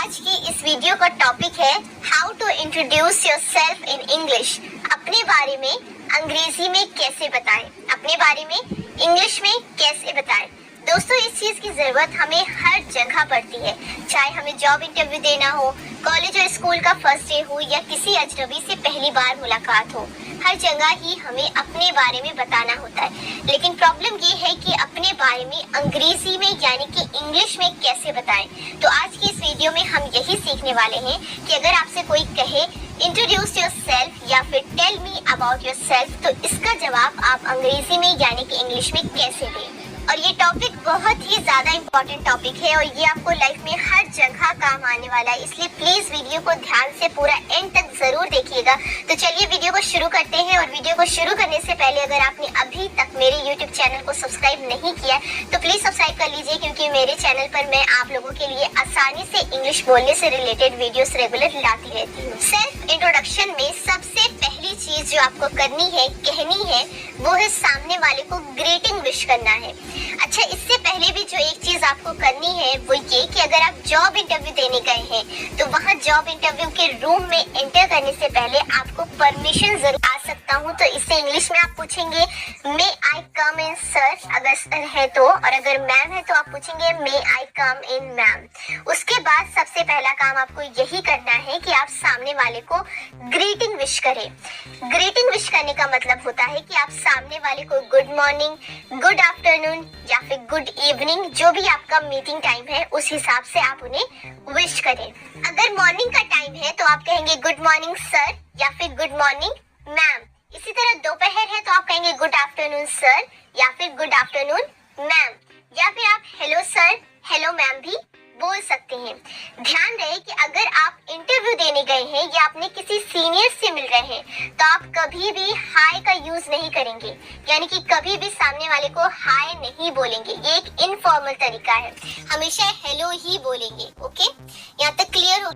आज की इस वीडियो का टॉपिक है how to introduce yourself in English. अपने बारे में अंग्रेजी में कैसे बताएं, अपने बारे में इंग्लिश में कैसे बताएं। दोस्तों, इस चीज की जरूरत हमें हर जगह पड़ती है, चाहे हमें जॉब इंटरव्यू देना हो, कॉलेज और स्कूल का फर्स्ट डे हो या किसी अजनबी से पहली बार मुलाकात हो। हर जगह ही हमें अपने बारे में बताना होता है, लेकिन प्रॉब्लम ये है कि अपने बारे में अंग्रेजी में यानी कि इंग्लिश में कैसे बताएं। तो आज की इस वीडियो में हम यही सीखने वाले हैं कि अगर आपसे कोई कहे इंट्रोड्यूस योरसेल्फ या फिर टेल मी अबाउट योरसेल्फ, तो इसका जवाब आप अंग्रेजी में यानी कि इंग्लिश में कैसे दें। और ये टॉपिक बहुत ही ज्यादा इम्पोर्टेंट टॉपिक है और ये आपको लाइफ में हर जगह काम आने वाला है, इसलिए प्लीज वीडियो को ध्यान से पूरा एंड तक जरूर देखिएगा। तो चलिए वीडियो को शुरू करते हैं। और वीडियो को शुरू करने से पहले अगर आपने अभी तक मेरे यूट्यूब चैनल को सब्सक्राइब नहीं किया तो प्लीज सब्सक्राइब कर लीजिए, क्योंकि मेरे चैनल पर मैं आप लोगों के लिए आसानी से इंग्लिश बोलने से रिलेटेड वीडियोस रेगुलर लाती रहती हूँ। सेल्फ इंट्रोडक्शन में सबसे पहली चीज जो आपको करनी है, कहनी है, वो है सामने वाले को ग्रीटिंग विश करना है। अच्छा, इससे पहले भी जो एक चीज आपको करनी है वो ये कि अगर आप जॉब इंटरव्यू देने गए हैं तो वहाँ जॉब इंटरव्यू के रूम में एंटर करने से पहले आपको परमिशन जरूर आ सकता हूँ। तो इससे इंग्लिश में आप पूछेंगे मे आई कम इन सर, अगर सर है तो, और अगर मैम है तो आप पूछेंगे मे आई कम इन मैम। उसके बाद सबसे पहला काम आपको यही करना है कि आप सामने वाले को ग्रीटिंग विश करें। ग्रीटिंग विश करने का मतलब होता है कि आप सामने वाले को गुड मॉर्निंग, गुड आफ्टरनून या फिर गुड इवनिंग, जो भी आपका मीटिंग टाइम है उस हिसाब से आप उन्हें विश करें। अगर मॉर्निंग का टाइम है तो आप कहेंगे गुड मॉर्निंग सर या फिर गुड मॉर्निंग मैम। इसी तरह दोपहर है तो आप कहेंगे गुड आफ्टरनून सर या फिर गुड आफ्टरनून मैम, या फिर आप हेलो सर, हेलो मैम भी बोल सकते हैं। ध्यान रहे कि अगर आप इंटरव्यू देने गए हैं या अपने किसी सीनियर से मिल रहे हैं तो आप कभी भी हाय का यूज नहीं करेंगे, यानी कि कभी भी सामने वाले को हाय नहीं बोलेंगे। ये एक इनफॉर्मल तरीका है, हमेशा हेलो ही बोलेंगे। ओके, यहाँ तक क्लियर हो?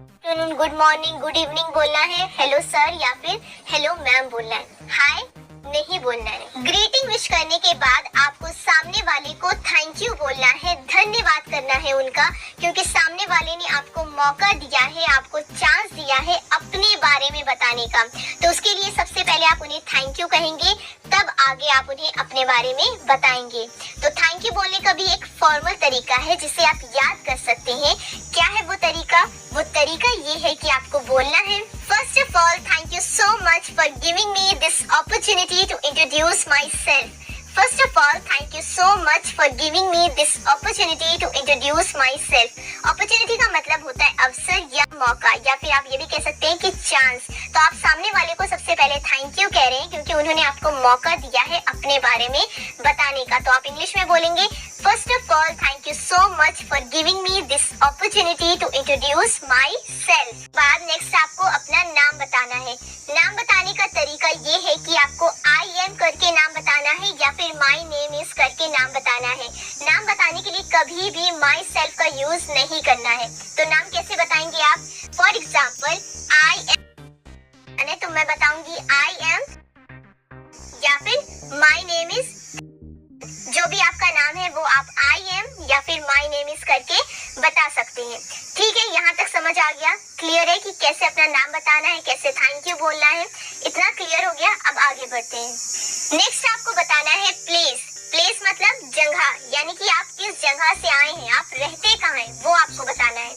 गुड मॉर्निंग, गुड इवनिंग बोलना है, हेलो सर या फिर हेलो मैम बोलना है, हाय नहीं बोलना है। ग्रीटिंग विश करने के बाद आपको सामने वाले को थैंक यू बोलना है, धन्यवाद करना है उनका, क्योंकि सामने वाले ने आपको मौका दिया है, आपको चांस दिया है अपने बारे में बताने का। तो उसके लिए सबसे पहले आप उन्हें थैंक यू कहेंगे, तब आगे आप उन्हें अपने बारे में बताएंगे। तो थैंक यू बोलने का भी एक फॉर्मल तरीका है जिसे आप याद कर सकते हैं। क्या है वो तरीका? वो तरीका ये है कि आपको बोलना है, first of all thank you so much for giving me this opportunity to introduce myself. First of all, thank you so much for giving me this opportunity to introduce myself. Opportunity का मतलब होता है अवसर या मौका, या फिर आप ये भी कह सकते हैं कि चांस। तो आप सामने वाले को सबसे पहले थैंक यू कह रहे हैं क्योंकि उन्होंने आपको मौका दिया है अपने बारे में बताने का। तो आप इंग्लिश में बोलेंगे first of all thank you so much for giving me this opportunity to introduce my self. बाद नेक्स्ट आपको अपना नाम बताना है। नाम बताने का तरीका ये है कि आपको आई एम करके नाम बताना है या फिर माई नेम इज करके नाम बताना है। नाम बताने के लिए कभी भी माई सेल्फ का यूज नहीं करना है। तो नाम कैसे बताएंगे आप? फॉर एग्जाम्पल आई एम, तो मैं बताऊंगी आई एम, या फिर माई नेम इज। जो भी आपका नाम है वो आप आई एम या फिर माई नेम इज करके बता सकते हैं। ठीक है, यहाँ तक समझ आ गया? क्लियर है कि कैसे अपना नाम बताना है, कैसे थैंक यू बोलना है? इतना क्लियर हो गया? अब आगे बढ़ते हैं। नेक्स्ट आपको बताना है प्लेस। प्लेस मतलब जगह, यानी कि आप किस जगह से आए हैं, आप रहते कहाँ हैं, वो आपको बताना है।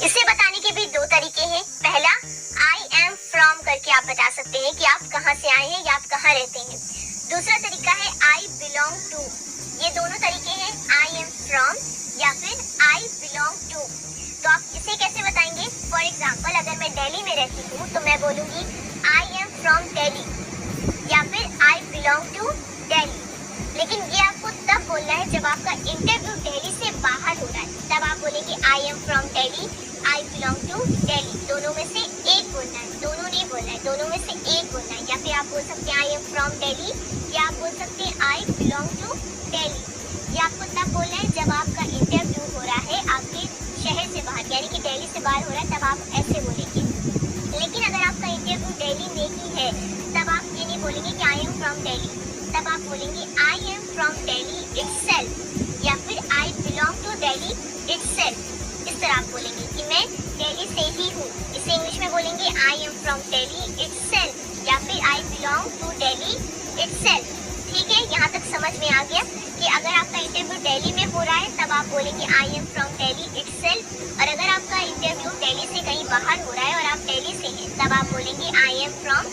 इसे बताने के भी दो तरीके हैं। पहला आई एम फ्रॉम करके आप बता सकते हैं कि आप कहाँ से आए हैं या आप कहाँ रहते हैं। दूसरा तरीका है आई बिलोंग टू। ये दोनों तरीके हैं, आई एम फ्रॉम या फिर आई बिलोंग टू। तो आप इसे कैसे बताएंगे? फॉर एग्जाम्पल अगर मैं दिल्ली में रहती हूँ तो मैं बोलूंगी आई एम फ्रॉम दिल्ली या फिर आई बिलोंग टू दिल्ली। लेकिन ये आपको तब बोलना है जब आपका इंटरव्यू दिल्ली से बाहर हो रहा है, तब आप बोलेंगे I am from Delhi, I belong to Delhi. दोनों में से एक बोलना है, दोनों नहीं बोलना है, दोनों में से एक बोलना है। या फिर आप बोल सकते हैं आई एम फ्रॉम दिल्ली या आप बोल सकते हैं आई बिलोंग टू दिल्ली। ये आपको तब बोलना है जब आपका इंटरव्यू हो रहा है आपके शहर से बाहर, यानी कि दिल्ली से बाहर हो रहा है, तब आप ऐसे बोलेंगे। लेकिन अगर आपका इंटरव्यू दिल्ली में ही है तब आप ये नहीं बोलेंगे कि आई एम फ्रॉम दिल्ली, तब आप बोलेंगे I am from Delhi itself या फिर I belong to Delhi itself. इस तरह आप बोलेंगे कि मैं दिल्ली से ही हूँ, इसे इंग्लिश में बोलेंगे I am from Delhi itself, या फिर I belong to Delhi itself. ठीक है, यहाँ तक समझ में आ गया कि अगर आपका इंटरव्यू दिल्ली में हो रहा है तब आप बोलेंगे I am from Delhi itself, और अगर आपका इंटरव्यू दिल्ली से कहीं बाहर हो रहा है और आप दिल्ली से हैं तब आप बोलेंगे आई एम फ्रॉम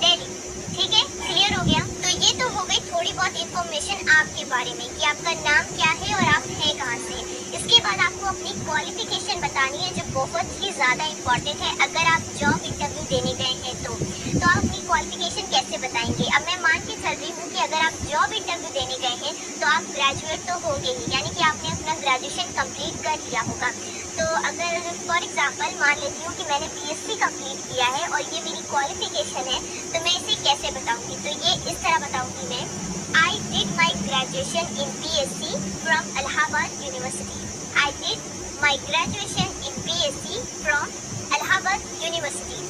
दिल्ली। ठीक है, क्लियर हो गया। तो ये तो हो गई थोड़ी बहुत इंफॉर्मेशन आपके बारे में कि आपका नाम क्या है और आप हैं कहाँ से। इसके बाद आपको अपनी क्वालिफिकेशन बतानी है जो बहुत ही ज़्यादा इम्पोर्टेंट है अगर आप जॉब इंटरव्यू देने गए हैं तो आप अपनी क्वालिफिकेशन कैसे बताएंगे। अब मैं मान के चल रही हूँ कि अगर आप जॉब इंटरव्यू देने गए हैं तो आप ग्रेजुएट तो होंगे ही, यानी कि आपने अपना ग्रेजुएशन कंप्लीट कर लिया होगा। तो अगर फॉर एग्जांपल मान लेती हूँ कि मैंने बीएससी कंप्लीट किया है और ये मेरी क्वालिफिकेशन है, तो मैं इसे कैसे बताऊँगी। तो ये इस तरह बताऊँगी मैं, आई did my graduation in BSc from Allahabad university. I did my graduation in BSc from Allahabad university.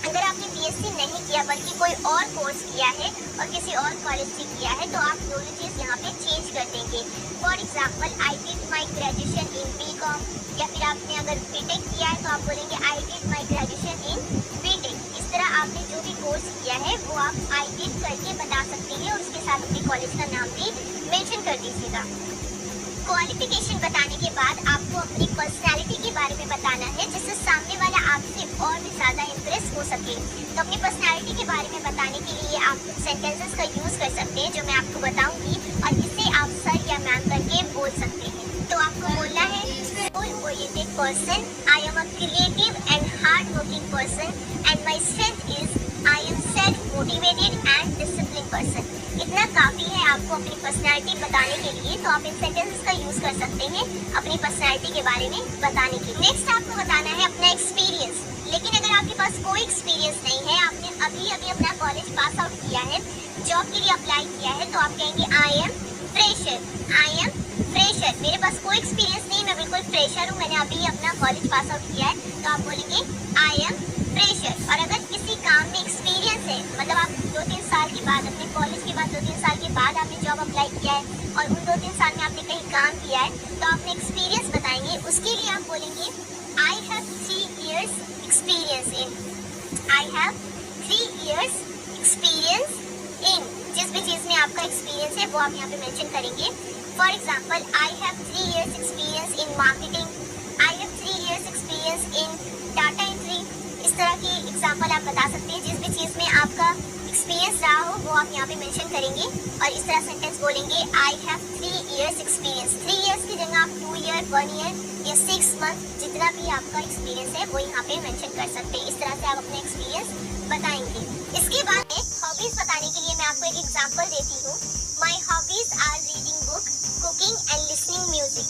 अगर आपने बीएससी नहीं किया बल्कि कोई और कोर्स किया है और किसी और कॉलेज से किया है तो आप दोनों चीज़ यहाँ पे चेंज कर देंगे। For example I did my graduation in BCom, या फिर आपने अगर बीटेक किया है तो आप बोलेंगे I did my graduation in BTech. इस तरह आपने जो भी कोर्स किया है वो आप आई डिड करके बता सकते हैं और उसके साथ अपने कॉलेज का नाम भी मेंशन कर दीजिएगा। क्वालिफिकेशन बताने के बाद आपको अपनी पर्सनालिटी के बारे में बताना है जिससे सामने वाला आपसे और भी ज़्यादा इम्प्रेस हो सके। तो अपनी पर्सनालिटी के बारे में बताने के लिए आप कुछ सेंटेंसेस का यूज़ कर सकते हैं जो मैं आपको बताऊंगी और इसे आप सर या मैम करके बोल सकते हैं। तो आपको बोलना है, goal oriented person, I am a creative and hard working person and my strength is I am self motivated and discipline person. इतना काफ़ी है आपको अपनी पर्सनैलिटी बताने के लिए, तो आप इन सेंटेंसेस का यूज़ कर सकते हैं अपनी पर्सनैलिटी के बारे में बताने के लिए। नेक्स्ट आपको बताना है अपना एक्सपीरियंस। लेकिन अगर आपके पास कोई एक्सपीरियंस नहीं है, आपने अभी अभी अपना कॉलेज पास आउट किया है, जॉब के लिए अप्लाई किया है, तो आप कहेंगे I am fresher. I am fresher, मेरे पास कोई एक्सपीरियंस नहीं, मैं बिल्कुल फ्रेशर हूँ, मैंने अभी अपना कॉलेज पास आउट किया है, तो आप बोलेंगे आई एम फ्रेशर। और अगर किसी काम में एक्सपीरियंस है, मतलब आप 2-3 साल के बाद, अपने कॉलेज के बाद 2-3 साल के बाद आपने जॉब अप्लाई किया है और उन 2-3 साल में आपने कहीं काम किया है, तो आपने एक्सपीरियंस बताएंगे। उसके लिए आप बोलेंगे I have 3 years experience in. I have 3 years experience in. जिस भी चीज़ में आपका एक्सपीरियंस है वो आप यहाँ पे मेंशन करेंगे। For example, I have 3 years experience in marketing, I have 3 years experience in data entry. इस तरह की एग्जाम्पल आप बता सकते हैं। जिस भी चीज़ में आपका एक्सपीरियंस रहा हो वो आप यहाँ पे मेंशन करेंगे और इस तरह सेंटेंस बोलेंगे I have 3 years experience. 3 years की जगह आप 2 year, 1 year या 6 month, जितना भी आपका एक्सपीरियंस है वो यहाँ पे मेंशन कर सकते हैं। इस तरह से आप अपना एक्सपीरियंस बताएंगे। इसके बाद हॉबीज बताने के लिए मैं आपको एक एग्जाम्पल देती हूँ। My hobbies are reading book, cooking and listening music.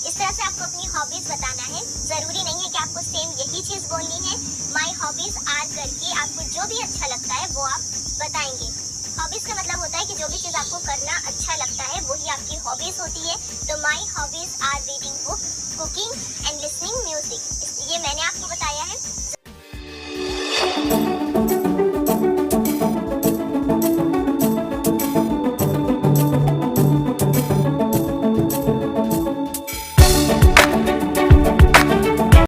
इस तरह से आपको अपनी हॉबीज बताना है। जरूरी नहीं है कि आपको सेम यही चीज़ बोलनी है। माई हॉबीज आर करके आपको जो भी अच्छा लगता है वो आप बताएंगे। हॉबीज का मतलब होता है कि जो भी चीज़ आपको करना अच्छा लगता है वही आपकी हॉबीज होती है।